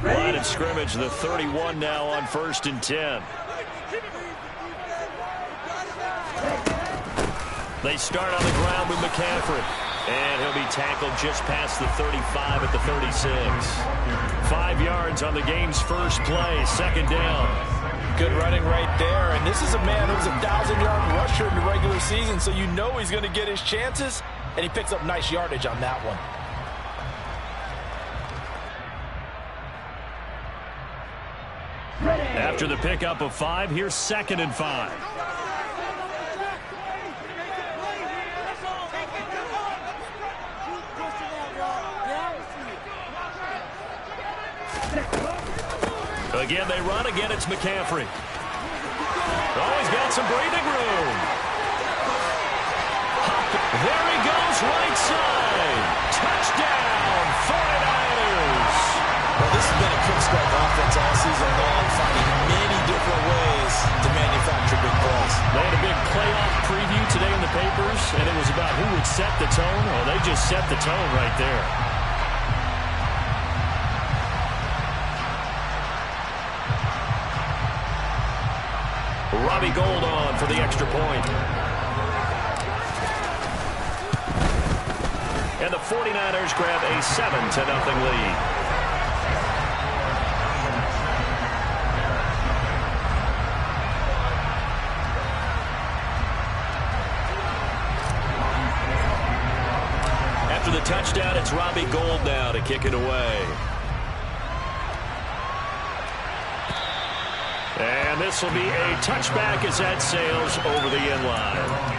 Line of scrimmage, the 31 now on 1st and 10. They start on the ground with McCaffrey. And he'll be tackled just past the 35 at the 36. 5 yards on the game's first play, 2nd down. Good running right there. And this is a man who's a 1,000-yard rusher in the regular season, so you know he's going to get his chances, and he picks up nice yardage on that one. After the pickup of 5, here's 2nd and 5. Again, they run. Again, it's McCaffrey. Oh, he's got some breathing room. There he goes, right side. Touchdown, 49ers. Well, this has been a quick-start offense all season long, finding many different ways to manufacture big plays. They had a big playoff preview today in the papers, and it was about who would set the tone. Oh, they just set the tone right there. Robbie Gould on for the extra point. And the 49ers grab a 7-0 lead. After the touchdown, it's Robbie Gould now to kick it away. And this will be a touchback as that sails over the end line.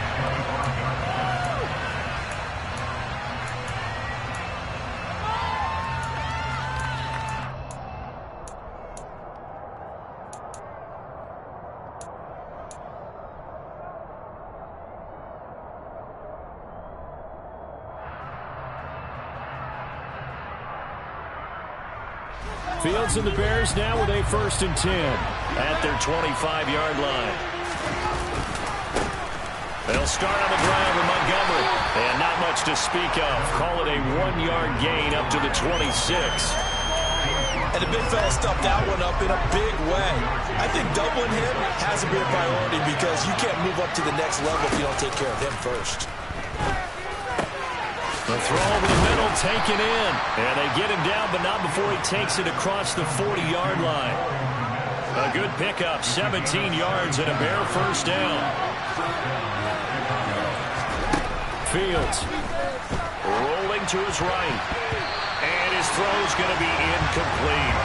Fields and the Bears now with a 1st and 10 at their 25-yard line. They'll start on the ground with Montgomery. And not much to speak of. Call it a 1-yard gain up to the 26. And the big fella stuffed that one up in a big way. I think doubling him has to be a priority because you can't move up to the next level if you don't take care of him first. The throw over the middle, taken in. And they get him down, but not before he takes it across the 40-yard line. A good pickup, 17 yards and a bare 1st down. Fields rolling to his right. And his throw's going to be incomplete.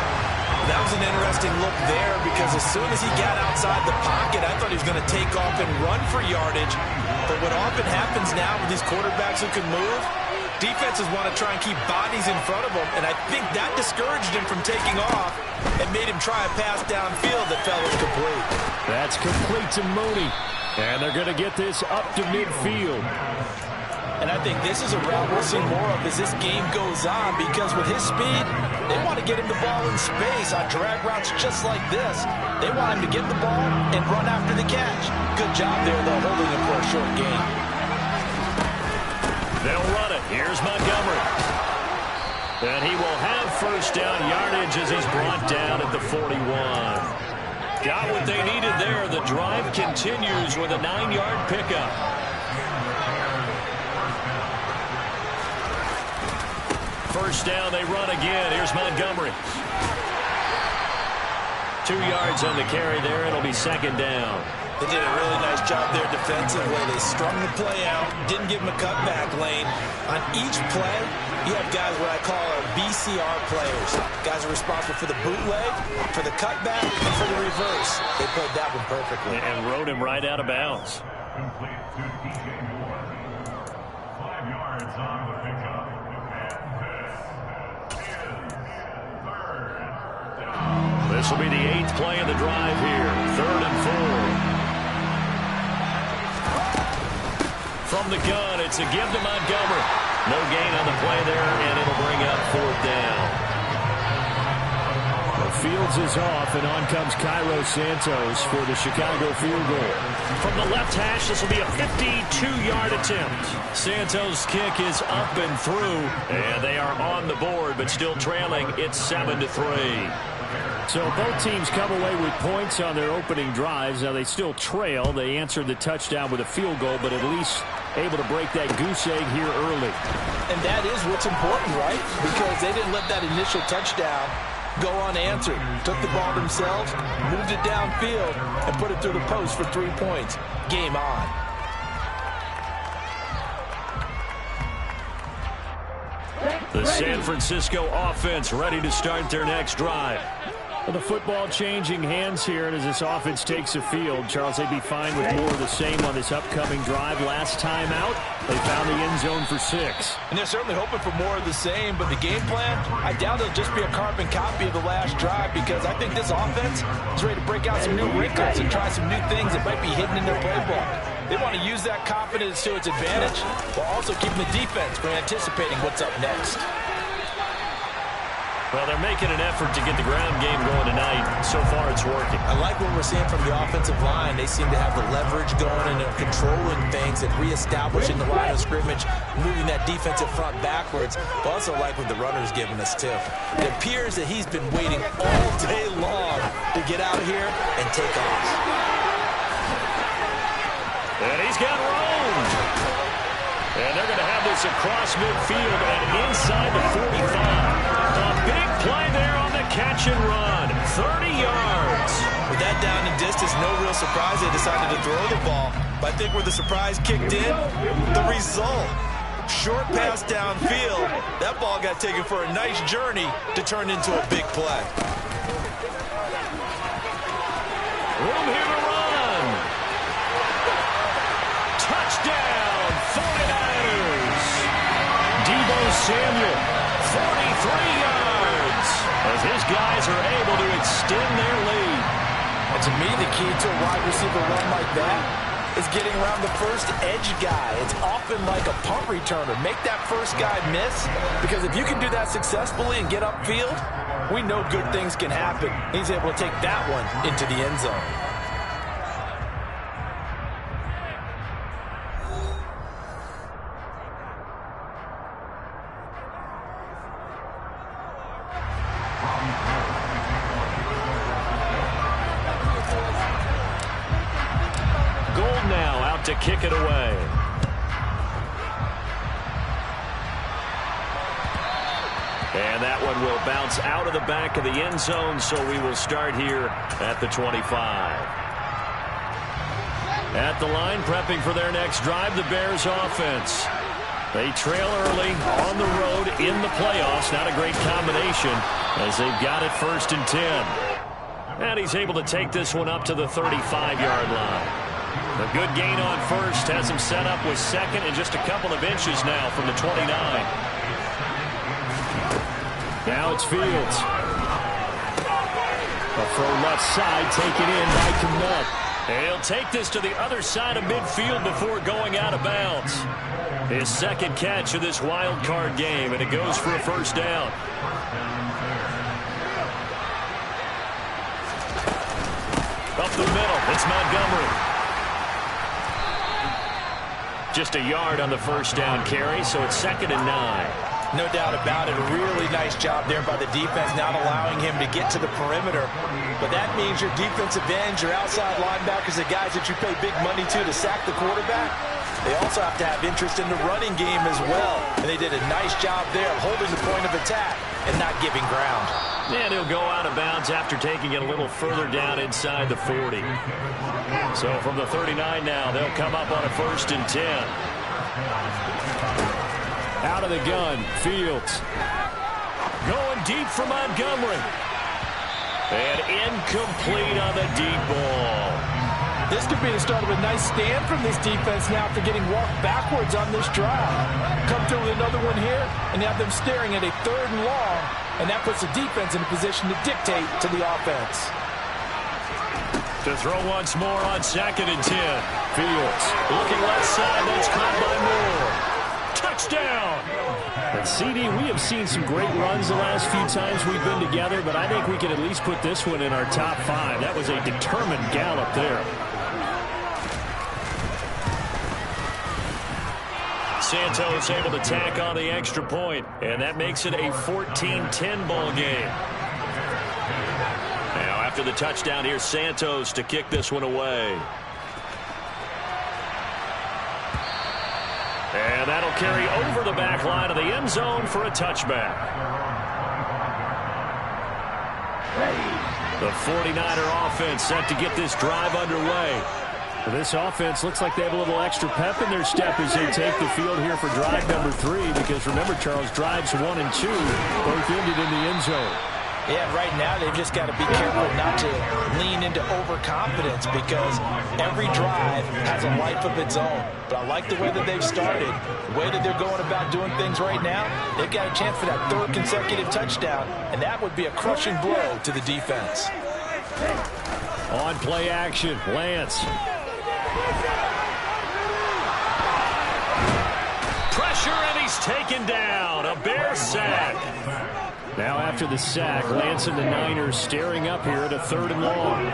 That was an interesting look there because as soon as he got outside the pocket, I thought he was going to take off and run for yardage. But what often happens now with these quarterbacks who can move, defenses want to try and keep bodies in front of them, and I think that discouraged him from taking off and made him try a pass downfield that fell incomplete. That's complete to Mooney, and they're going to get this up to midfield. And I think this is a route we'll see more of as this game goes on because with his speed, they want to get him the ball in space on drag routes just like this. They want him to get the ball and run after the catch. Good job there, though, holding him for a short gain. They'll run it. Here's Montgomery. And he will have 1st down yardage as he's brought down at the 41. Got what they needed there. The drive continues with a 9-yard pickup. First down, they run again. Here's Montgomery. 2 yards on the carry there. It'll be 2nd down. They did a really nice job there defensively. They strung the play out, didn't give him a cutback lane. On each play, you have guys what I call our BCR players. Guys are responsible for the bootleg, for the cutback, and for the reverse. They played that one perfectly. And rode him right out of bounds. Complete to DJ Moore. 5 yards on the pickup. This will be the 8th play of the drive here. 3rd and 4. From the gun, it's a give to Montgomery. No gain on the play there, and it'll bring up 4th down. The Fields is off, and on comes Cairo Santos for the Chicago field goal. From the left hash, this will be a 52-yard attempt. Santos' kick is up and through, and they are on the board, but still trailing. It's 7-3. So both teams come away with points on their opening drives. Now they still trail. They answered the touchdown with a field goal, but at least able to break that goose egg here early. And that is what's important, right? Because they didn't let that initial touchdown go unanswered. Took the ball themselves, moved it downfield, and put it through the post for 3 points. Game on. The San Francisco offense ready to start their next drive. Well, the football changing hands here, and as this offense takes the field, Charles, they'd be fine with more of the same on this upcoming drive. Last time out, they found the end zone for 6. And they're certainly hoping for more of the same, but the game plan, I doubt it'll just be a carbon copy of the last drive, because I think this offense is ready to break out some new wrinkles and try some new things that might be hidden in their playbook. They want to use that confidence to its advantage while also keeping the defense from anticipating what's up next. Well, they're making an effort to get the ground game going tonight. So far, it's working. I like what we're seeing from the offensive line. They seem to have the leverage going and they're controlling things and reestablishing the line of scrimmage, moving that defensive front backwards. But also like what the runner's giving us, too. It appears that he's been waiting all day long to get out here and take off. And he's got roamed. And they're going to have this across midfield and inside the 45. A big play there on the catch and run. 30 yards. With that down and distance, no real surprise they decided to throw the ball. But I think where the surprise kicked in, the result. Short pass downfield. That ball got taken for a nice journey to turn into a big play. Room here to run. Touchdown, 49ers. Deebo Samuel, 43 yards, as his guys are able to extend their lead. And to me, the key to a wide receiver run like that is getting around the first edge guy. It's often like a punt returner. Make that first guy miss, because if you can do that successfully and get upfield, we know good things can happen. He's able to take that one into the end zone. To kick it away. And that one will bounce out of the back of the end zone, so we will start here at the 25. At the line, prepping for their next drive, the Bears offense. They trail early on the road in the playoffs. Not a great combination as they've got it 1st and 10. And he's able to take this one up to the 35-yard line. A good gain on first, has him set up with 2nd and just a couple of inches now from the 29. Now it's Fields. A throw left side, taken in by Kmet. He'll take this to the other side of midfield before going out of bounds. His 2nd catch of this wild card game, and it goes for a 1st down. Up the middle, it's Montgomery. Just a yard on the 1st down carry, so it's 2nd and 9. No doubt about it. A really nice job there by the defense, not allowing him to get to the perimeter. But that means your defensive ends, your outside linebackers, the guys that you pay big money to sack the quarterback, they also have to have interest in the running game as well. And they did a nice job there of holding the point of attack and not giving ground. And he'll go out of bounds after taking it a little further down inside the 40. So from the 39 now, they'll come up on a 1st and 10. Out of the gun, Fields. Going deep for Montgomery. And incomplete on the deep ball. This could be the start of a nice stand from this defense now after getting walked backwards on this drive. Come through with another one here, and have them staring at a 3rd and long, and that puts the defense in a position to dictate to the offense. To throw once more on 2nd and 10. Fields looking left side. That's caught by Moore. Touchdown! And CD, we have seen some great runs the last few times we've been together, but I think we can at least put this one in our top 5. That was a determined gallop there. Santos able to tack on the extra point, and that makes it a 14-10 ball game. Now after the touchdown, here's Santos to kick this one away. And that'll carry over the back line of the end zone for a touchback. The 49er offense set to get this drive underway. This offense looks like they have a little extra pep in their step as they take the field here for drive number 3, because remember, Charles, drives 1 and 2 both ended in the end zone. Yeah, right now they've just got to be careful not to lean into overconfidence, because every drive has a life of its own. But I like the way that they've started, the way that they're going about doing things right now. They've got a chance for that 3rd consecutive touchdown, and that would be a crushing blow to the defense. On play action, Lance. Pressure, and he's taken down. A Bear sack. Now after the sack, Lance and the Niners staring up here at a 3rd and long.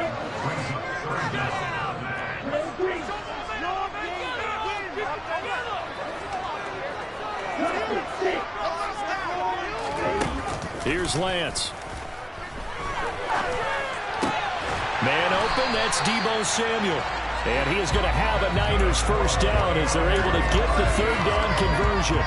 Here's Lance. Man open, that's Deebo Samuel. And he is going to have a Niners first down as they're able to get the 3rd down conversion.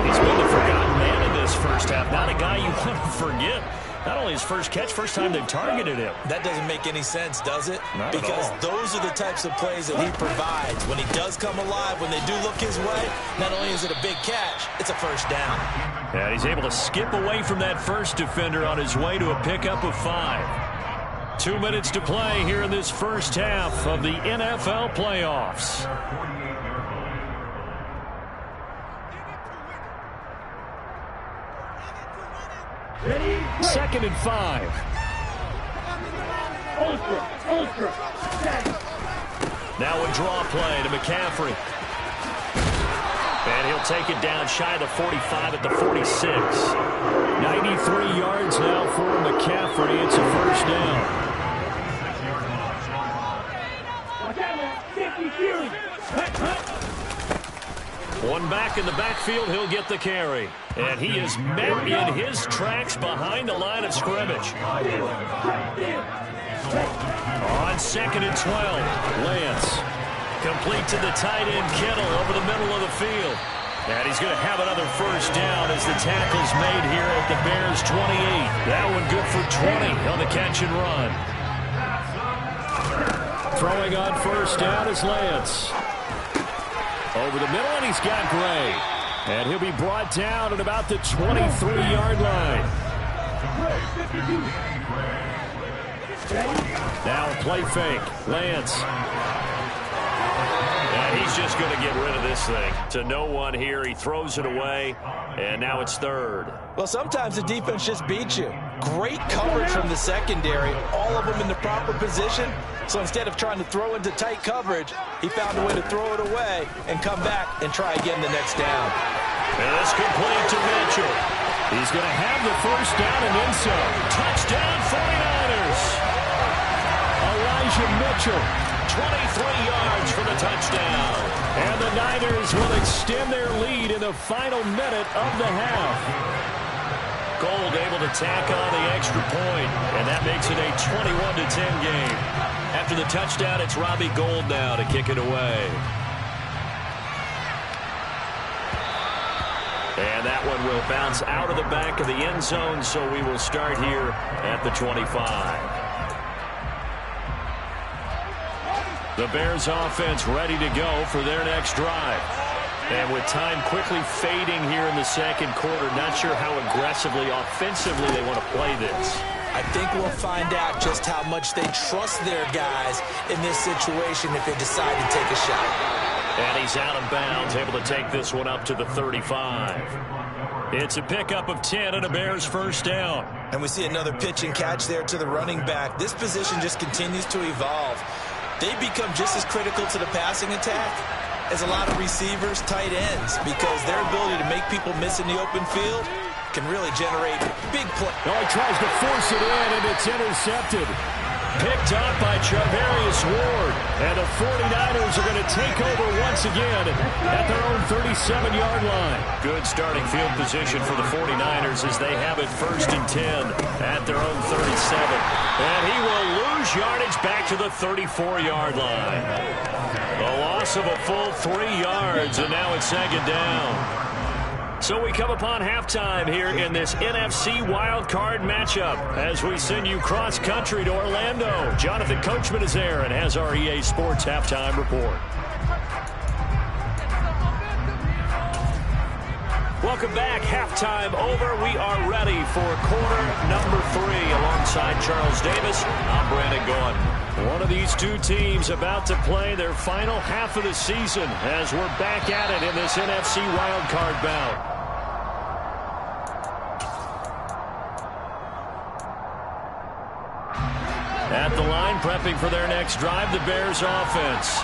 He's been the forgotten man in this first half. Not a guy you want to forget. Not only his first catch, first time they've targeted him. That doesn't make any sense, does it? Not because at all. Those are the types of plays that he provides. When he does come alive, when they do look his way, not only is it a big catch, it's a first down. And he's able to skip away from that first defender on his way to a pickup of 5. 2 minutes to play here in this first half of the NFL playoffs. Second and 5. Now a draw play to McCaffrey. And he'll take it down shy of the 45 at the 46. 93 yards now for McCaffrey. It's a first down. One back in the backfield, he'll get the carry. And he is met in his tracks behind the line of scrimmage. On 2nd and 12, Lance. Complete to the tight end, Kittle, over the middle of the field. And he's going to have another first down as the tackle's made here at the Bears' 28. That one good for 20 on the catch and run. Throwing on first down is Lance. Over the middle, and he's got Gray. And he'll be brought down at about the 23-yard line. Now a play fake. Lance. And he's just going to get rid of this thing. To no one here. He throws it away, and now it's 3rd. Well, sometimes the defense just beats you. Great coverage from the secondary, all of them in the proper position. So instead of trying to throw into tight coverage, he found a way to throw it away and come back and try again the next down. And it's complete to Mitchell. He's going to have the first down and then some. Touchdown 49ers. Elijah Mitchell. 23 yards for the touchdown. And the Niners will extend their lead in the final minute of the half. Gold able to tack on the extra point, and that makes it a 21-10 game. After the touchdown, it's Robbie Gould now to kick it away. And that one will bounce out of the back of the end zone, so we will start here at the 25. The Bears offense ready to go for their next drive. And with time quickly fading here in the second quarter, not sure how aggressively, offensively they want to play this. I think we'll find out just how much they trust their guys in this situation if they decide to take a shot. And he's out of bounds, able to take this one up to the 35. It's a pickup of 10 and a Bears first down. And we see another pitch and catch there to the running back. This position just continues to evolve. They become just as critical to the passing attack is a lot of receivers, tight ends, because their ability to make people miss in the open field can really generate big plays. Oh, he tries to force it in, and it's intercepted. Picked up by Charvarius Ward. And the 49ers are going to take over once again at their own 37-yard line. Good starting field position for the 49ers as they have it 1st and 10 at their own 37. And he will lose yardage back to the 34-yard line. A loss of a full 3 yards, and now it's 2nd down. So we come upon halftime here in this NFC wildcard matchup as we send you cross-country to Orlando. Jonathan Coachman is there and has our EA Sports halftime report. Welcome back. Halftime over. We are ready for quarter number 3 alongside Charles Davis. I'm Brandon Gaudin. One of these two teams about to play their final half of the season as we're back at it in this NFC wildcard bout. At the line, prepping for their next drive, the Bears offense.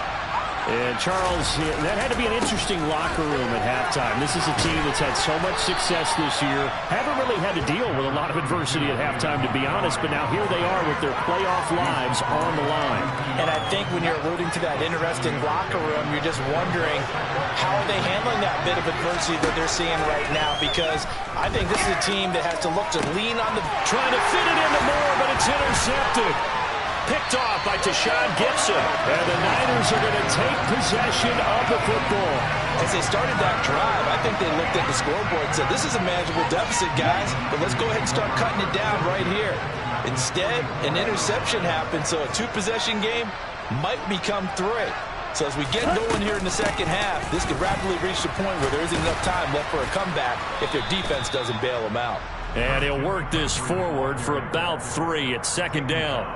And Charles, that had to be an interesting locker room at halftime. This is a team that's had so much success this year. Haven't really had to deal with a lot of adversity at halftime, to be honest. But now here they are with their playoff lives on the line. And I think when you're alluding to that interesting locker room, you're just wondering how are they handling that bit of adversity that they're seeing right now. Because I think this is a team that has to look to lean on the... Trying to fit it into Moore, but it's intercepted. Picked off by Tashawn Gibson. And the Niners are going to take possession of the football. As they started that drive, I think they looked at the scoreboard and said, this is a manageable deficit, guys, but let's go ahead and start cutting it down right here. Instead, an interception happened, so a 2-possession game might become 3. So as we get going here in the second half, this could rapidly reach the point where there isn't enough time left for a comeback if their defense doesn't bail them out. And he'll work this forward for about 3 at 2nd down.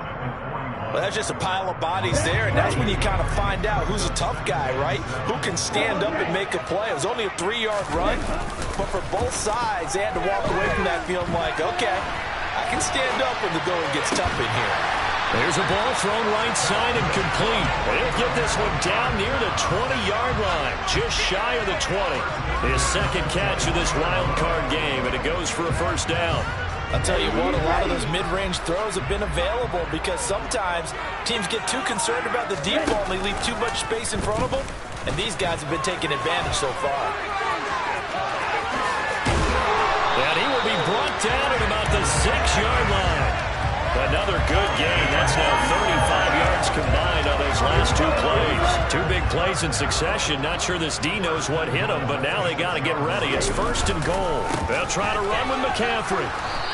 Well, that's just a pile of bodies there, and that's when you kind of find out who's a tough guy, right? Who can stand up and make a play. It was only a 3-yard run, but for both sides, they had to walk away from that feeling like, okay, I can stand up when the going gets tough in here. There's a ball thrown right side and complete. He'll get this one down near the 20-yard line, just shy of the 20. His second catch of this wild card game, and it goes for a 1st down. I'll tell you what, a lot of those mid-range throws have been available because sometimes teams get too concerned about the deep ball and they leave too much space in front of them, and these guys have been taking advantage so far. And he will be brought down at about the 6-yard line. Another good gain. That's now 35 yards combined on those last 2 plays. 2 big plays in succession. Not sure this D knows what hit him, but now they got to get ready. It's 1st and goal. They'll try to run with McCaffrey.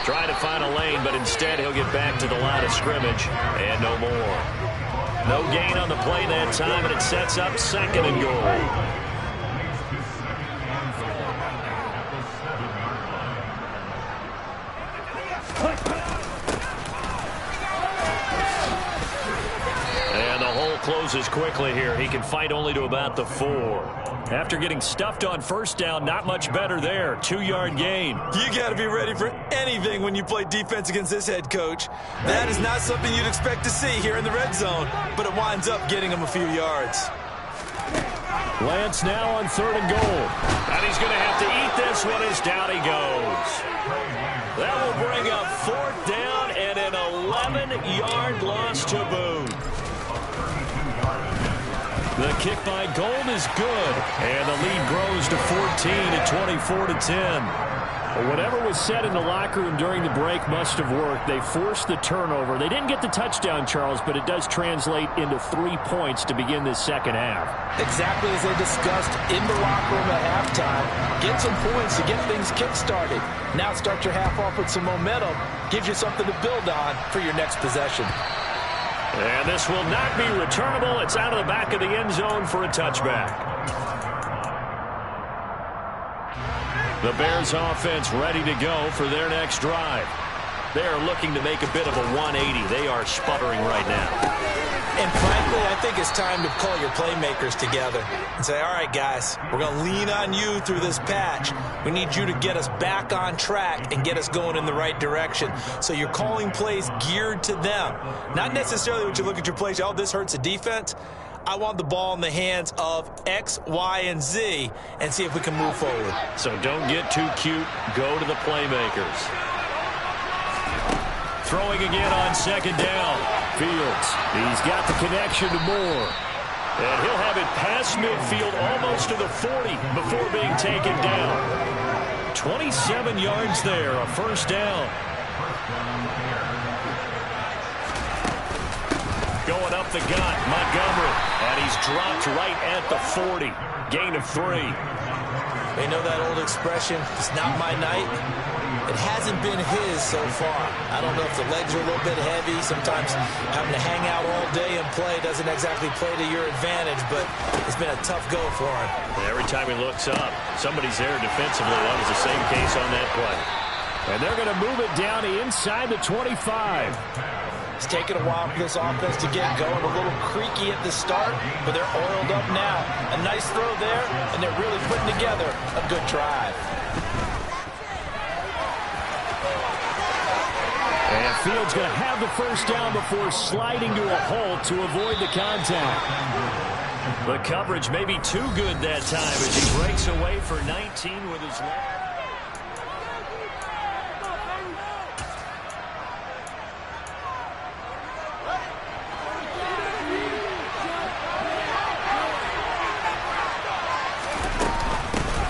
Try to find a lane, but instead he'll get back to the line of scrimmage and no more. No gain on the play that time, and it sets up 2nd and goal. Closes quickly here. He can fight only to about the 4. After getting stuffed on 1st down, not much better there. 2-yard gain. You got to be ready for anything when you play defense against this head coach. That is not something you'd expect to see here in the red zone, but it winds up getting him a few yards. Lance now on 3rd and goal. And he's going to have to eat this one as down he goes. That will bring up 4th down and an 11-yard loss to boot. The kick by Gold is good, and the lead grows to 14 at 24-10. Whatever was said in the locker room during the break must have worked. They forced the turnover. They didn't get the touchdown, Charles, but it does translate into 3 points to begin this second half. Exactly as they discussed in the locker room at halftime. Get some points to get things kick-started. Now start your half off with some momentum. Gives you something to build on for your next possession. And this will not be returnable. It's out of the back of the end zone for a touchback. The Bears offense ready to go for their next drive. They're looking to make a bit of a 180. They are sputtering right now. And frankly, I think it's time to call your playmakers together and say, all right, guys, we're going to lean on you through this patch. We need you to get us back on track and get us going in the right direction. So you're calling plays geared to them. Not necessarily when you look at your plays, oh, this hurts the defense. I want the ball in the hands of X, Y, and Z and see if we can move forward. So don't get too cute. Go to the playmakers. Throwing again on second down. Fields, he's got the connection to Moore. And he'll have it past midfield almost to the 40 before being taken down. 27 yards there, a first down. Going up the gut, Montgomery. And he's dropped right at the 40. Gain of 3. They know that old expression, it's not my night. It hasn't been his so far. I don't know if the legs are a little bit heavy. Sometimes having to hang out all day and play doesn't exactly play to your advantage, but it's been a tough go for him. And every time he looks up, somebody's there defensively. That was the same case on that play. And they're going to move it down inside the 25. It's taken a while for this offense to get going. A little creaky at the start, but they're oiled up now. A nice throw there, and they're really putting together a good drive. And Fields going to have the first down before sliding to a halt to avoid the contact. The coverage may be too good that time as he breaks away for 19 with his left.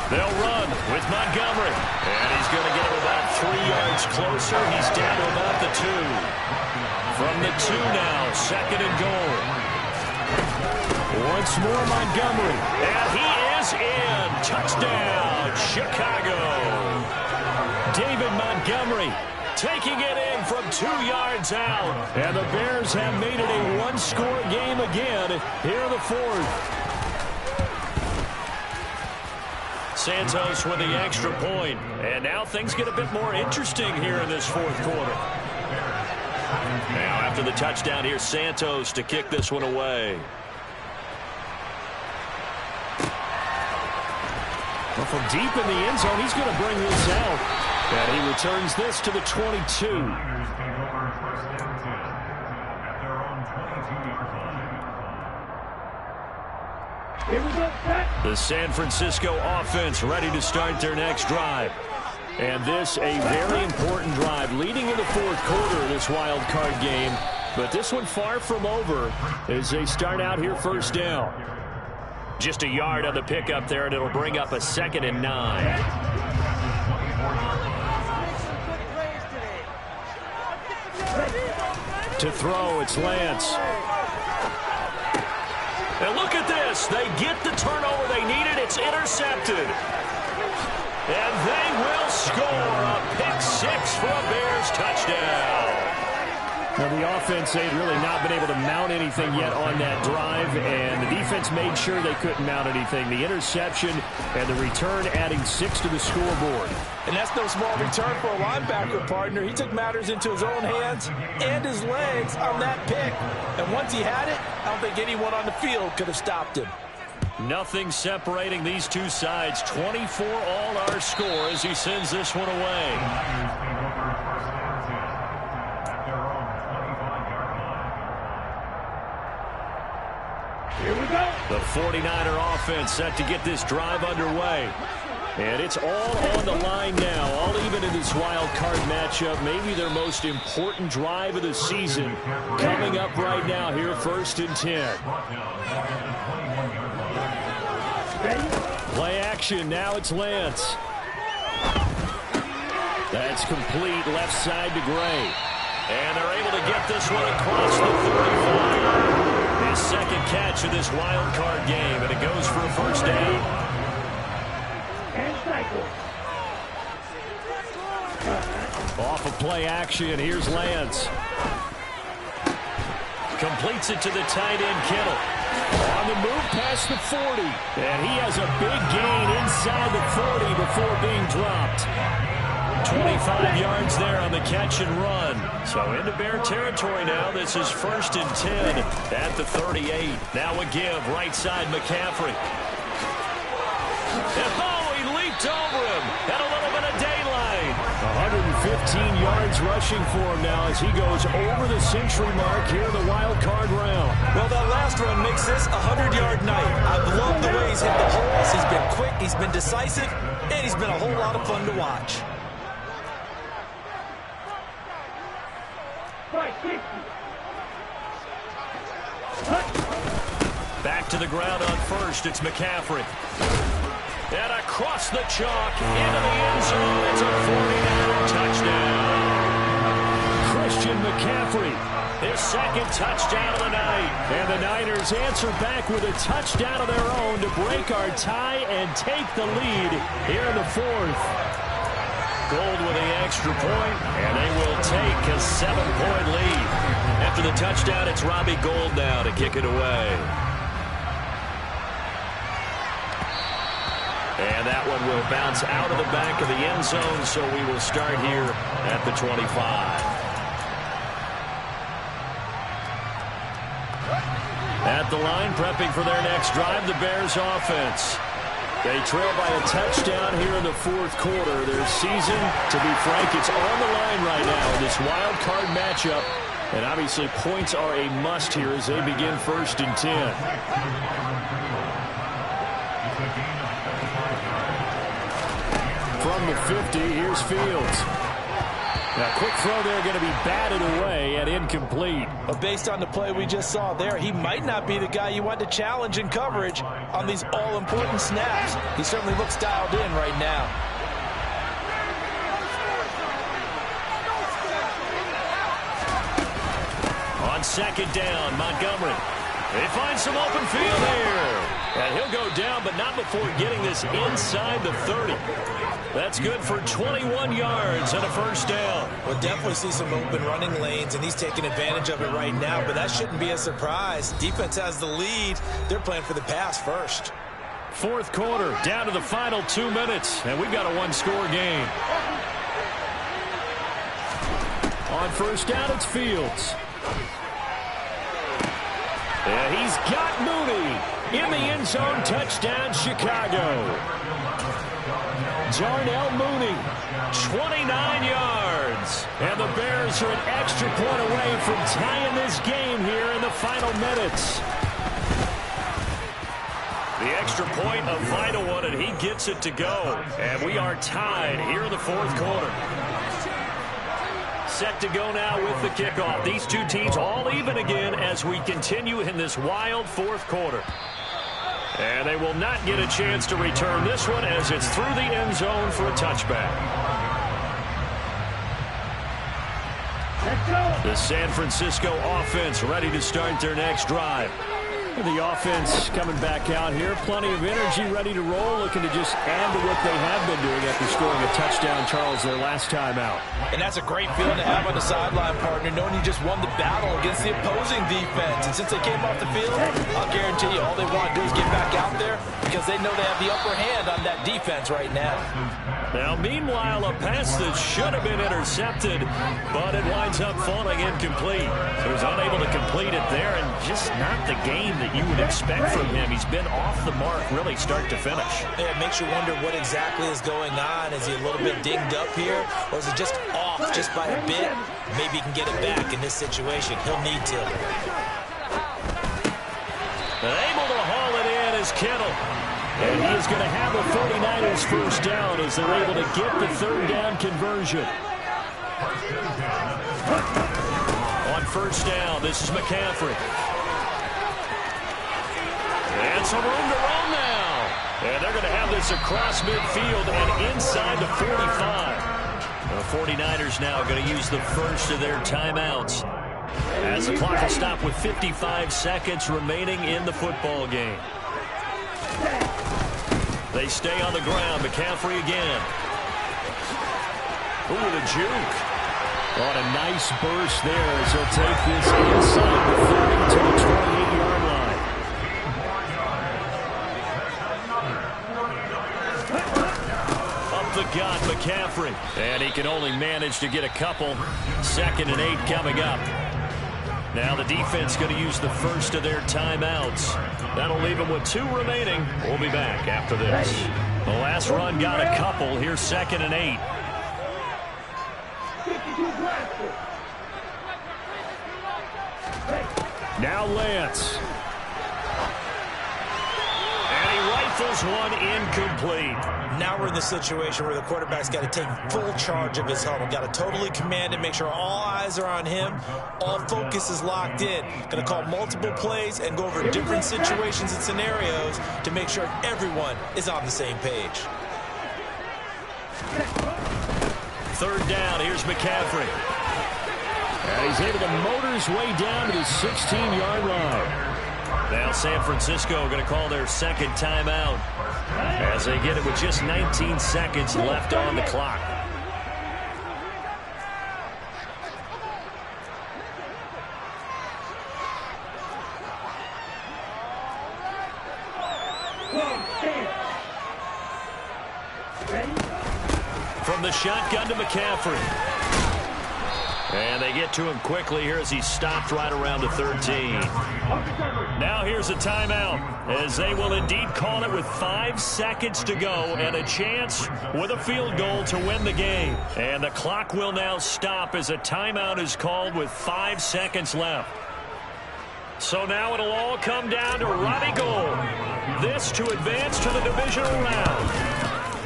They'll run with Montgomery. And he's going to get him about 3 yards closer. He's down to about the 2. From the 2 now, second and goal. Once more, Montgomery. And he is in. Touchdown, Chicago. David Montgomery Taking it in from 2 yards out. And the Bears have made it a one-score game again here in the 4th. Santos with the extra point. And now things get a bit more interesting here in this 4th quarter. Now after the touchdown, here's Santos to kick this one away. Well, from deep in the end zone, he's going to bring this out. And he returns this to the 22. The San Francisco offense ready to start their next drive. And this a very important drive leading in the 4th quarter of this wild card game. But this one far from over as they start out here first down. Just a yard on the pickup there, and it'll bring up a 2nd and 9. To throw, it's Lance. And look at this. They get the turnover they needed. It's intercepted. And they will score a pick 6 for a Bears touchdown. Now, the offense, they'd really not been able to mount anything yet on that drive, and the defense made sure they couldn't mount anything. The interception and the return adding 6 to the scoreboard. And that's no small return for a linebacker partner. He took matters into his own hands and his legs on that pick. And once he had it, I don't think anyone on the field could have stopped him. Nothing separating these two sides. 24 all our score as he sends this one away. Here we go. The 49er offense set to get this drive underway. And it's all on the line now, all even in this wild card matchup. Maybe their most important drive of the season coming up right now here, 1st and 10. Play action, now it's Lance. That's complete, left side to Gray. And they're able to get this one across the 35. His 2nd catch of this wild card game, and it goes for a first down. Off of play action, here's Lance. Completes it to the tight end, Kittle. On the move past the 40. And he has a big gain inside the 40 before being dropped. 25 yards there on the catch and run. So into Bear territory now. This is 1st and 10 at the 38. Now a give, right side McCaffrey. And he leaped over him. Had a little bit of daylight. 15 yards rushing for him now as he goes over the century mark here in the wild card round. Well, that last run makes this a 100-yard night. I've loved the way he's hit the holes. He's been quick, he's been decisive, and he's been a whole lot of fun to watch. Back to the ground on first. It's McCaffrey. And across the chalk into the end zone. It's a 49er touchdown. Christian McCaffrey, His second touchdown of the night. and the Niners answer back with a touchdown of their own to break our tie and take the lead here in the fourth. Gold with the extra point, and they will take a 7-point lead. After the touchdown, it's Robbie Gould now to kick it away. And that one will bounce out of the back of the end zone, so we will start here at the 25. At the line, prepping for their next drive, the Bears offense. They trail by a touchdown here in the fourth quarter. Their season, to be frank, it's on the line right now in this wild card matchup. And obviously points are a must here as they begin 1st and 10. From the 50, here's Fields. Now, quick throw there, going to be batted away and incomplete. But based on the play we just saw there, he might not be the guy you want to challenge in coverage on these all-important snaps. He certainly looks dialed in right now. On 2nd down, Montgomery. They find some open field here. And he'll go down, but not before getting this inside the 30. That's good for 21 yards and a 1st down. We'll definitely see some open running lanes, and he's taking advantage of it right now, but that shouldn't be a surprise. Defense has the lead. They're playing for the pass first. Fourth quarter, down to the final 2 minutes, and we've got a one-score game. On 1st down, it's Fields. And he's got Mooney in the end zone. Touchdown, Chicago. Darnell Mooney, 29 yards. and the Bears are an extra point away from tying this game here in the final minutes. The extra point, a vital one, and he gets it to go. And we are tied here in the fourth quarter. Set to go now with the kickoff. These two teams all even again as we continue in this wild fourth quarter. And they will not get a chance to return this one as it's through the end zone for a touchback. The San Francisco offense ready to start their next drive. The offense coming back out here. Plenty of energy, ready to roll, looking to just add to what they have been doing after scoring a touchdown, Charles, their last time out. And that's a great feeling to have on the sideline, partner, knowing you just won the battle against the opposing defense. And since they came off the field, I'll guarantee you all they want to do is get back out there because they know they have the upper hand on that defense right now. Now, meanwhile, a pass that should have been intercepted, but it winds up falling incomplete. So he's unable to complete it there, and just not the game that you would expect from him. He's been off the mark, really, start to finish. Yeah, it makes you wonder what exactly is going on. Is he a little bit dinged up here, or is it just off just by a bit? Maybe he can get it back in this situation. He'll need to. Able to haul it in is Kittle. And he is going to have a 49ers first down as they're able to get the third down conversion. On first down, this is McCaffrey. And some room to run now. And they're going to have this across midfield and inside the 45. The 49ers now going to use the first of their timeouts as the clock will stop with 55 seconds remaining in the football game. They stay on the ground. McCaffrey again. Ooh, with a juke. On a nice burst there as he'll take this inside the 30 to the 28-yard line. Up the gut, McCaffrey. And he can only manage to get a couple. 2nd and 8 coming up. Now the defense going to use the first of their timeouts. That'll leave them with 2 remaining. We'll be back after this. The last run got a couple. Here's 2nd and 8. Now Lance. And he rifles one incomplete. Now we're in the situation where the quarterback's got to take full charge of his huddle. Got to totally command it, make sure all eyes are on him. All focus is locked in. Going to call multiple plays and go over different situations and scenarios to make sure everyone is on the same page. Third down, here's McCaffrey. And he's able to motor his way down to the 16-yard line. Now San Francisco going to call their second timeout as they get it with just 19 seconds left on the clock. From the shotgun to McCaffrey. And they get to him quickly here as he stopped right around the 13. Now here's a timeout as they will indeed call it with 5 seconds to go and a chance with a field goal to win the game. And the clock will now stop as a timeout is called with 5 seconds left. So now it'll all come down to Robbie Gould. This to advance to the divisional round.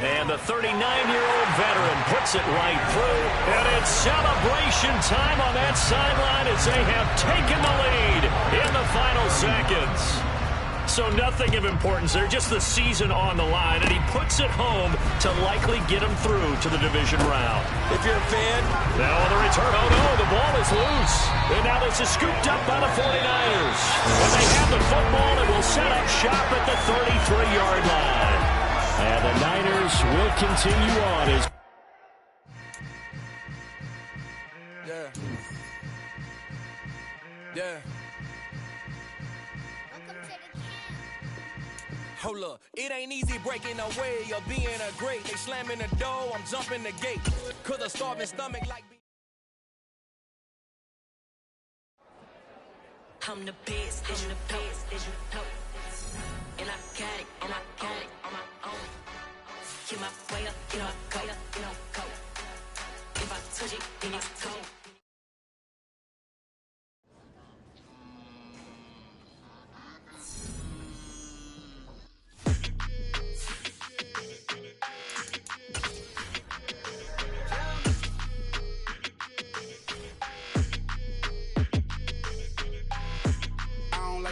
And the 39-year-old veteran puts it right through. And it's celebration time on that sideline as they have taken the lead in the final seconds. So nothing of importance there, just the season on the line. And he puts it home to likely get him through to the division round. If you're a fan. Now on the return, oh no, the ball is loose. And now this is scooped up by the 49ers. And they have the football and will set up shop at the 33-yard line. And the Niners will continue on as Hold up, it ain't easy breaking away or being a great. They slamming the door, I'm jumping the gate. Cause a starving stomach like I'm the best, I'm the best, as you know. And I got it, and I got it on my own. Get my way up, you know I go, you know I go. If I touch it, then it's cold.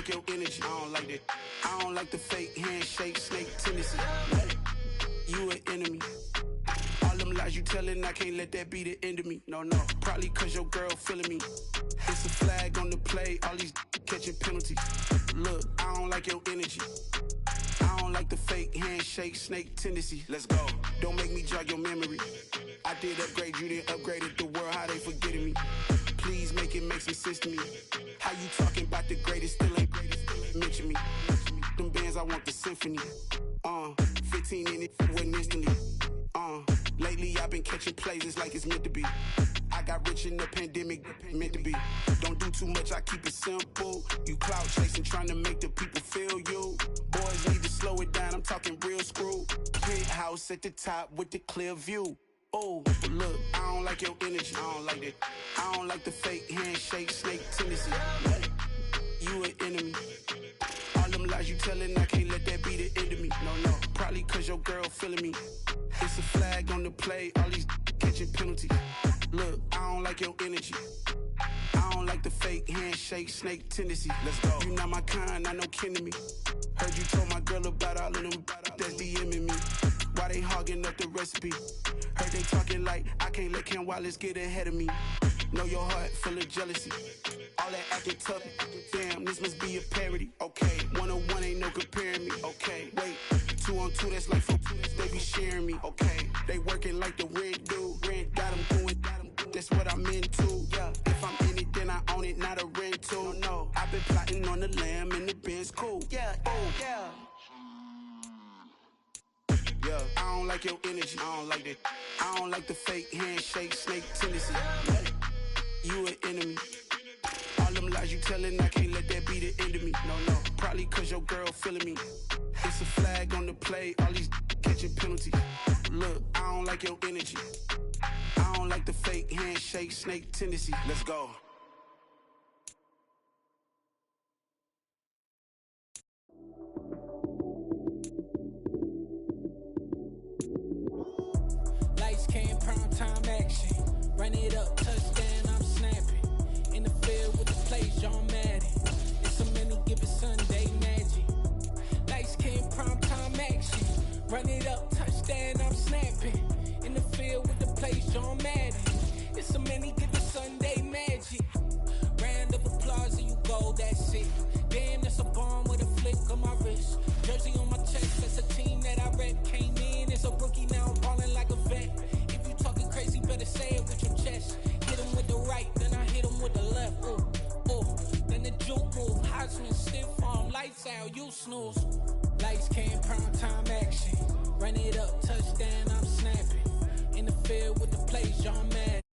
Your energy, I don't like that. I don't like the fake handshake, snake tendency. You an enemy. All them lies you telling, I can't let that be the end of me. No, probably cause your girl feeling me. It's a flag on the play, all these catching penalties. Look, I don't like your energy. I don't like the fake handshake, snake tendency. Let's go. Don't make me jog your memory. I did upgrade, you didn't upgrade it. The world, how they forgetting me. Please make it make some sense to me. How you talking about the greatest, still ain't greatest, still ain't mention me. Them bands, I want the symphony. 15 in it, wasn't instantly. Lately I've been catching plays, it's like it's meant to be. I got rich in the pandemic, meant to be. Don't do too much, I keep it simple. You clout chasing, trying to make the people feel you. Boys need to slow it down, I'm talking real screw. Penthouse at the top with the clear view. Oh, look, I don't like your energy, I don't like that. I don't like the fake handshake, snake tendency. You an enemy. All them lies you telling, I can't let that be the end of me. No, probably cause your girl feeling me. It's a flag on the play, all these catching penalties. Look, I don't like your energy. I don't like the fake handshake, snake tendency. Let's go. You not my kind, I know kin to me. Heard you told my girl about all of them that's DMing me. Why they hogging up the recipe? Heard they talking like I can't let Ken Wallace get ahead of me. Know your heart full of jealousy. All that acting tough. Damn, this must be a parody. Okay, 1-on-1 ain't no comparing me. Okay, wait, 2-on-2 that's like 4-2. They be sharing me. Okay, they working like the rent dude. Rent got them going. That's what I'm into. Yeah, if I'm in it, then I own it, not a rental. No, I've been plotting on the lamb and the Benz cool. Yeah, oh yeah. Yeah, I don't like your energy, I don't like that. I don't like the fake handshake, snake tendency. You an enemy. All them lies you telling, I can't let that be the end of me. No, probably cause your girl feeling me. It's a flag on the play, all these catching penalties. Look, I don't like your energy. I don't like like the fake handshake, snake tendency. Let's go. Lights came, prime time action. Run it up, touchdown, I'm snapping. In the field with the plays, John Madden. It's so many given Sunday magic. Lights came, prime time action. Run it up, touchdown, I'm snapping. In the field with the plays, John Madden. It's so many given Sunday magic. Round of applause and you go, that's it. Damn, that's a bomb with a flick on my wrist. Jersey on my chest, that's a team that I rep. Came in as a rookie, now I'm balling like a vet. If you talking crazy, better say it with your chest. Hit him with the right, then I hit him with the left. Ooh, ooh, then the juke move. Heisman stiff arm, lights out, you snooze. Lights came, prime time action. Run it up, touchdown, I'm snapping. In the field with the plays, John Madden.